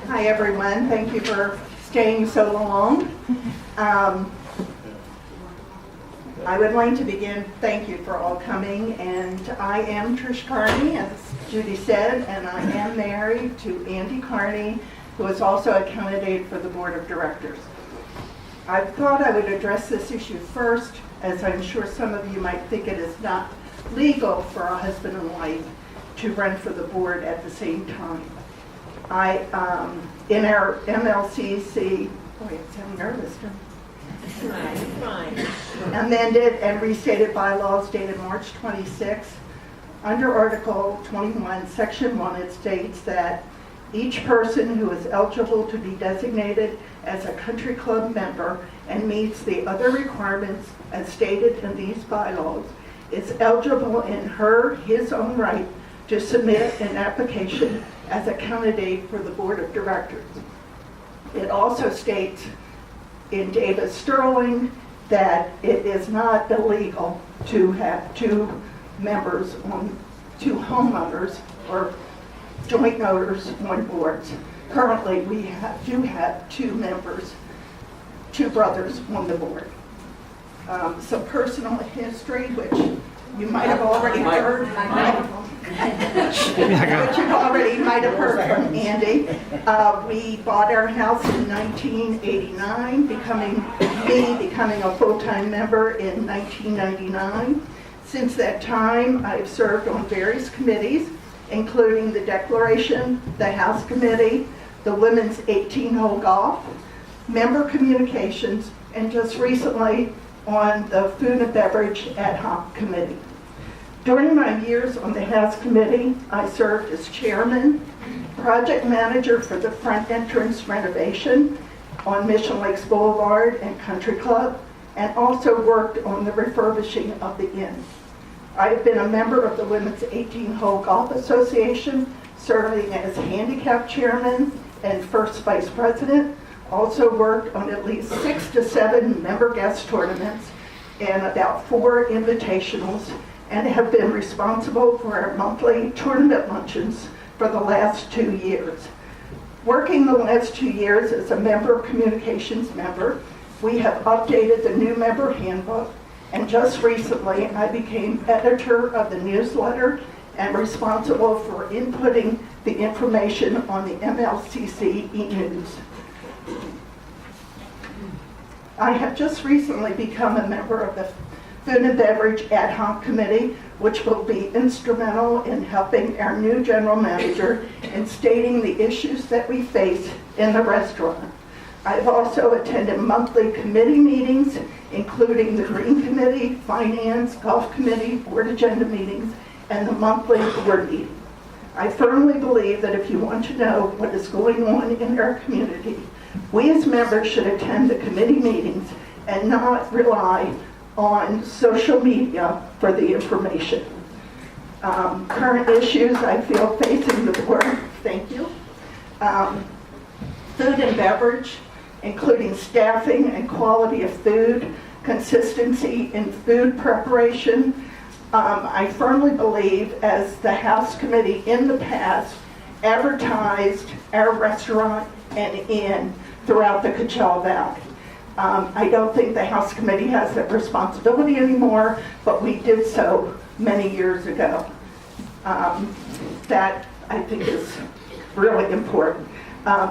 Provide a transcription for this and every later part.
Hi, everyone. Thank you for staying so long. I would like to begin, thank you for all coming, and I am Trish Carney, as Judy said, and I am married to Andy Carney, who is also a candidate for the Board of Directors. I thought I would address this issue first, as I'm sure some of you might think it is not legal for a husband and wife to run for the board at the same time. In our MLCC, boy, I sound nervous, don't I? Amended and restated bylaws dated March 26. Under Article 21, Section 1, it states that each person who is eligible to be designated as a country club member and meets the other requirements as stated in these bylaws is eligible in his own right to submit an application as a candidate for the Board of Directors. It also states in Davis Sterling that it is not illegal to have two homeowners or joint owners on boards. Currently, we do have two brothers on the board. Some personal history, which you might have already heard. Which you already might have heard from Andy. We bought our house in 1989, becoming a full-time member in 1999. Since that time, I've served on various committees, including the Declaration, the House Committee, the Women's 18-hole golf, member communications, and just recently on the Food and Beverage Ad Hoc Committee. During my years on the House Committee, I served as chairman, project manager for the front entrance renovation on Mission Lakes Boulevard and Country Club, and also worked on the refurbishing of the inn. I have been a member of the Women's 18-Hole Golf Association, serving as handicap chairman and first vice president. Also worked on at least 6 to 7 member guest tournaments and about 4 invitationals, and have been responsible for our monthly tournament luncheons for the last 2 years. Working the last 2 years as a member communications member, we have updated the new member handbook, and just recently I became editor of the newsletter and responsible for inputting the information on the MLCC e-news. I have just recently become a member of the Food and Beverage Ad Hoc Committee, which will be instrumental in helping our new general manager in stating the issues that we face in the restaurant. I've also attended monthly committee meetings, including the Green Committee, Finance, Golf Committee, Board Agenda meetings, and the monthly board meeting. I firmly believe that if you want to know what is going on in our community, we as members should attend the committee meetings and not rely on social media for the information. Current issues I feel facing the board, thank you. Food and beverage, including staffing and quality of food, consistency in food preparation. I firmly believe, as the House Committee in the past advertised our restaurant and inn throughout the Coachella Valley. I don't think the House Committee has that responsibility anymore, but we did so many years ago. That, I think, is really important.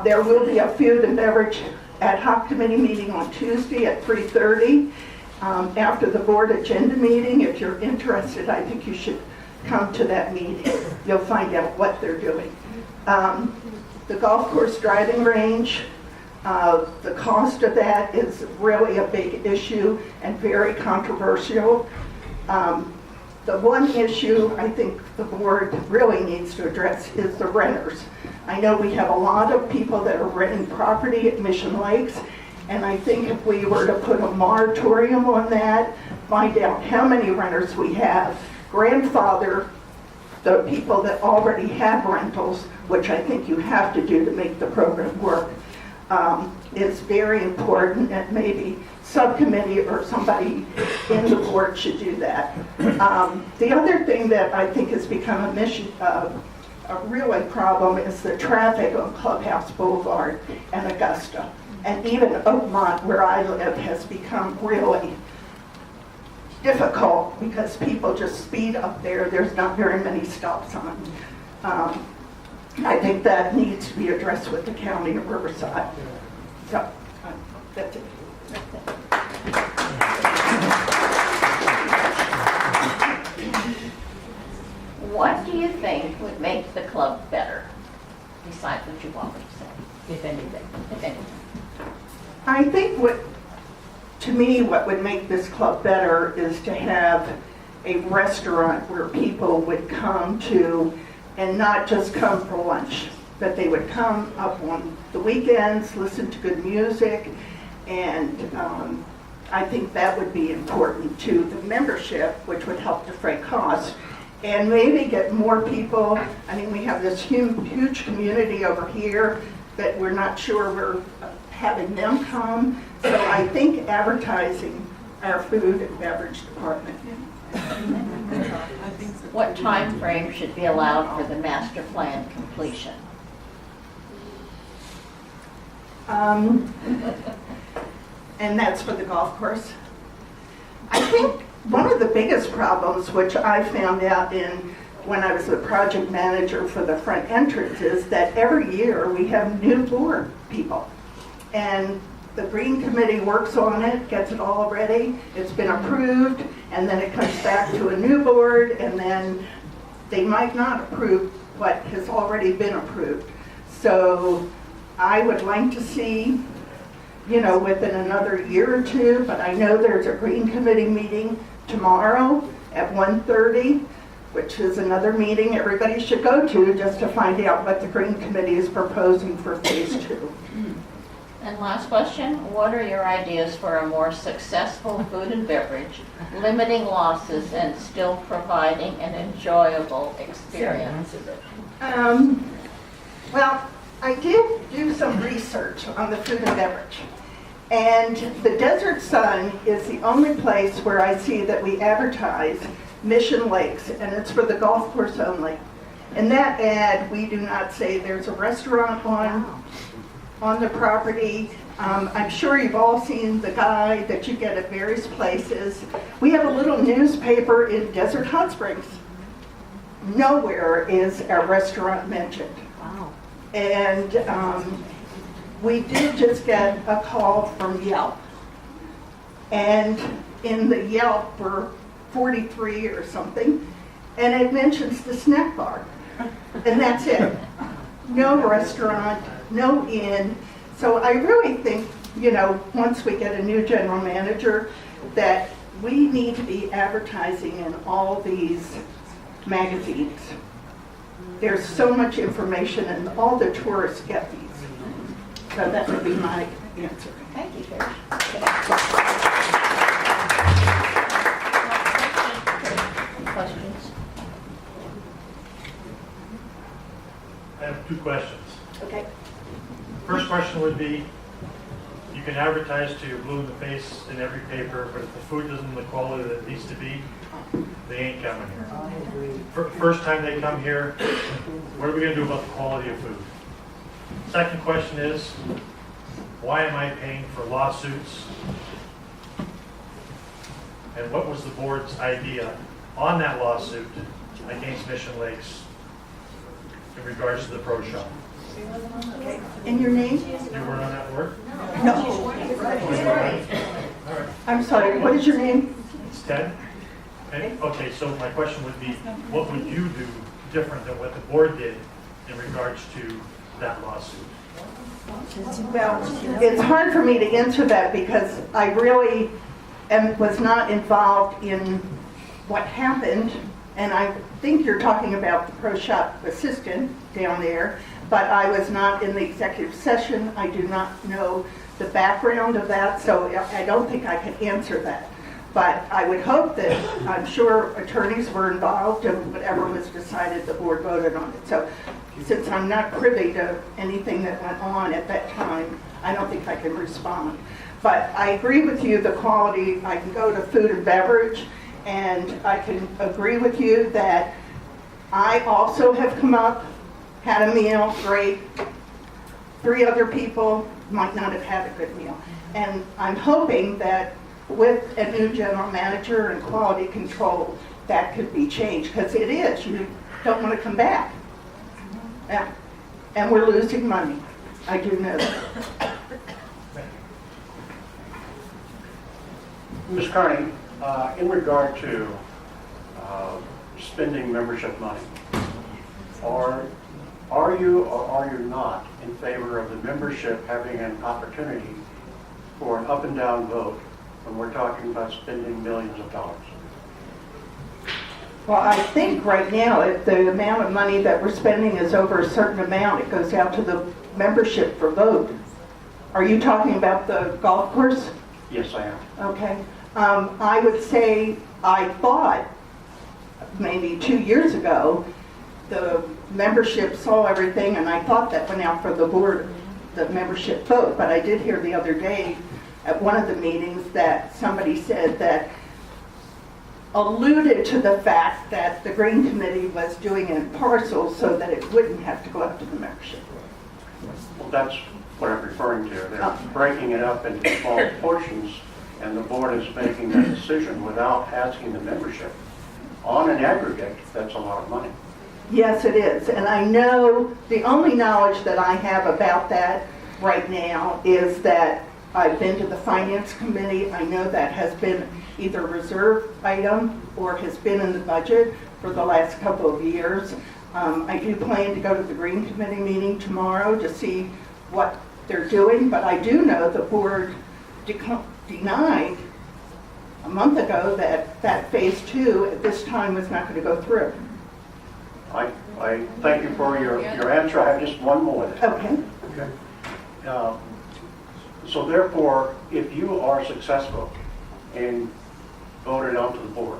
There will be a Food and Beverage Ad Hoc Committee meeting on Tuesday at 3:30. After the board agenda meeting, if you're interested, I think you should come to that meeting. You'll find out what they're doing. The golf course driving range, the cost of that is really a big issue and very controversial. The one issue I think the board really needs to address is the renters. I know we have a lot of people that are renting property at Mission Lakes, and I think if we were to put a moratorium on that, find out how many renters we have, grandfather the people that already have rentals, which I think you have to do to make the program work, is very important, and maybe subcommittee or somebody in the board should do that. The other thing that I think has become a really problem is the traffic on Clubhouse Boulevard and Augusta. And even Oakmont, where I live, has become really difficult because people just speed up there. There's not very many stop signs. I think that needs to be addressed with the county of Riverside. So, that's it. What do you think would make the club better, besides what you've already said, if anything? If anything. I think to me, what would make this club better is to have a restaurant where people would come to, and not just come for lunch, but they would come up on the weekends, listen to good music, and I think that would be important to the membership, which would help defray costs. And maybe get more people. I mean, we have this huge community over here that we're not sure we're having them come. So I think advertising our food and beverage department. What time frame should be allowed for the master plan completion? And that's for the golf course. I think one of the biggest problems, which I found out when I was the project manager for the front entrance, is that every year we have new board people. And the Green Committee works on it, gets it all ready, it's been approved, and then it comes back to a new board, and then they might not approve what has already been approved. So I would like to see, within another year or two, but I know there's a Green Committee meeting tomorrow at 1:30, which is another meeting everybody should go to just to find out what the Green Committee is proposing for phase 2. And last question, what are your ideas for a more successful food and beverage, limiting losses and still providing an enjoyable experience? Well, I did do some research on the food and beverage. And the Desert Sun is the only place where I see that we advertise Mission Lakes, and it's for the golf course only. In that ad, we do not say there's a restaurant on the property. I'm sure you've all seen the guide that you get at various places. We have a little newspaper in Desert Hot Springs. Nowhere is our restaurant mentioned. Wow. And we did just get a call from Yelp. And in the Yelp, we're 43 or something, and it mentions the snack bar. And that's it. No restaurant, no inn. So I really think, once we get a new general manager, that we need to be advertising in all these magazines. There's so much information, and all the tourists get these. So that would be my answer. Thank you, Trish. Questions? I have 2 questions. Okay. First question would be, you can advertise till you're blue in the face in every paper, but if the food isn't the quality that it needs to be, they ain't coming here. First time they come here, what are we going to do about the quality of food? Second question is, why am I paying for lawsuits? And what was the board's idea on that lawsuit against Mission Lakes in regards to the pro shop? And your name? You weren't on that board? No. All right. I'm sorry, what is your name? It's Ted. Okay, so my question would be, what would you do different than what the board did in regards to that lawsuit? Well, it's hard for me to answer that because I really was not involved in what happened, and I think you're talking about the pro shop assistant down there, but I was not in the executive session. I do not know the background of that, so I don't think I can answer that. But I would hope that, I'm sure attorneys were involved and whatever was decided, the board voted on it. So since I'm not privy to anything that went on at that time, I don't think I can respond. But I agree with you, the quality, I can go to food and beverage, and I can agree with you that I also have come up had a meal, great. 3 other people might not have had a good meal. And I'm hoping that with a new general manager and quality control, that could be changed, because it is. You don't want to come back. Yeah. And we're losing money. I do know that. Ms. Carney, in regard to spending membership money, are you or are you not in favor of the membership having an opportunity for an up and down vote when we're talking about spending millions of dollars? Well, I think right now, if the amount of money that we're spending is over a certain amount, it goes out to the membership for vote. Are you talking about the golf course? Yes, I am. Okay. I would say, I thought, maybe 2 years ago, the membership saw everything, and I thought that went out for the board, the membership vote. But I did hear the other day at one of the meetings that somebody said that alluded to the fact that the Green Committee was doing it in parcels so that it wouldn't have to go up to the membership. Well, that's what I'm referring to. They're breaking it up into small portions, and the board is making that decision without asking the membership. On an aggregate, that's a lot of money. Yes, it is. And I know, the only knowledge that I have about that right now is that I've been to the Finance Committee. I know that has been either a reserve item or has been in the budget for the last couple of years. I do plan to go to the Green Committee meeting tomorrow to see what they're doing, but I do know the board denied a month ago that phase 2 at this time was not going to go through. I thank you for your answer. I have just one more. Okay. Okay. So therefore, if you are successful in voted onto the board,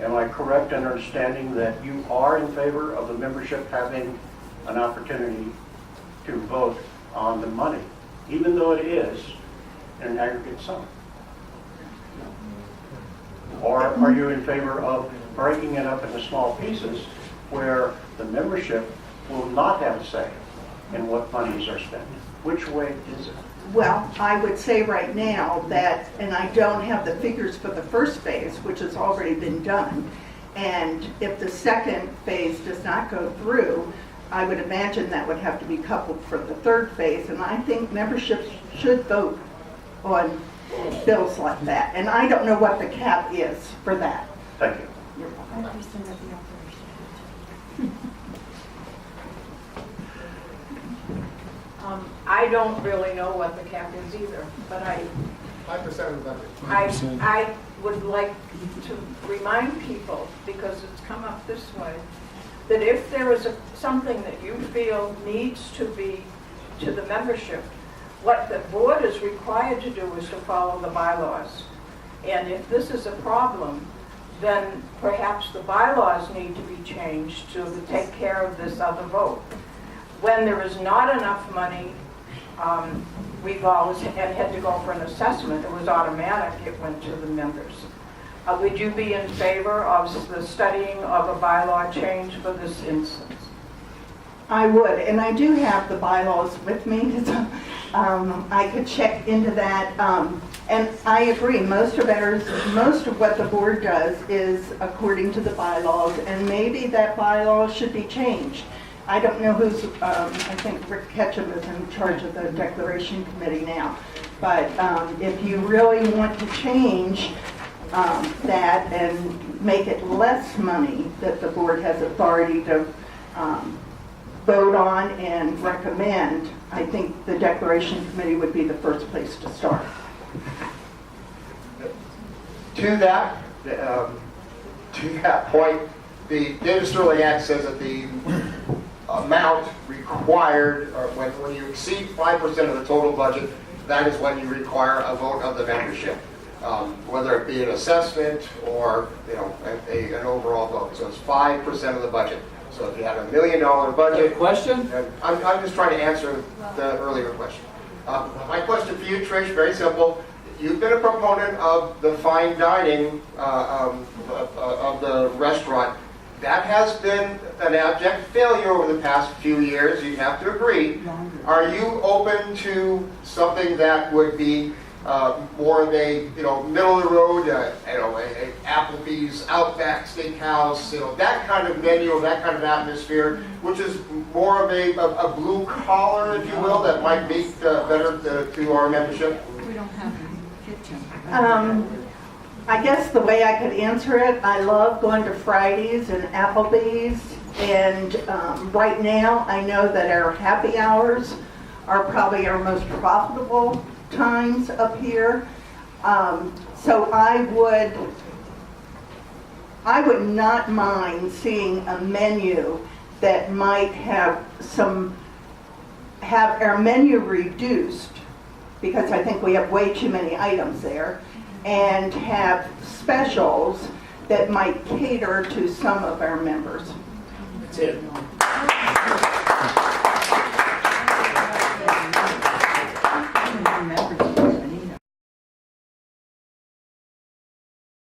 am I correct in understanding that you are in favor of the membership having an opportunity to vote on the money, even though it is in an aggregate sum? Or are you in favor of breaking it up into small pieces where the membership will not have a say in what monies are spent? Which way is it? Well, I would say right now that, and I don't have the figures for the first phase, which has already been done, and if the second phase does not go through, I would imagine that would have to be coupled for the third phase, and I think memberships should vote on bills like that. And I don't know what the cap is for that. Thank you. You're welcome. I don't really know what the cap is either, but 5% of the budget. I would like to remind people, because it's come up this way, that if there is something that you feel needs to be to the membership, what the board is required to do is to follow the bylaws. And if this is a problem, then perhaps the bylaws need to be changed to take care of this other vote. When there is not enough money, we've always had to go for an assessment. It was automatic. It went to the members. Would you be in favor of the studying of a bylaw change for this instance? I would, and I do have the bylaws with me. I could check into that. And I agree, most of what the board does is according to the bylaws, and maybe that bylaw should be changed. I don't know who's, I think Rick Ketchum is in charge of the Declaration Committee now. But if you really want to change that and make it less money that the board has authority to vote on and recommend, I think the Declaration Committee would be the first place to start. To that point, the Davis Sterling Act says that the amount required, or when you exceed 5% of the total budget, that is when you require a vote of the membership, whether it be an assessment or an overall vote. So it's 5% of the budget. So if you had $1 million budget, Question? I'm just trying to answer the earlier question. My question for you, Trish, very simple. You've been a proponent of the fine dining of the restaurant. That has been an abject failure over the past few years, you have to agree. Are you open to something that would be more of a, middle of the road, a Applebee's, Outback Steakhouse, that kind of menu, that kind of atmosphere, which is more of a blue collar, if you will, that might meet better to our membership? I guess the way I could answer it, I love going to Fridays and Applebee's, and right now I know that our happy hours are probably our most profitable times up here. So I would not mind seeing a menu that might have our menu reduced, because I think we have way too many items there, and have specials that might cater to some of our members. That's it.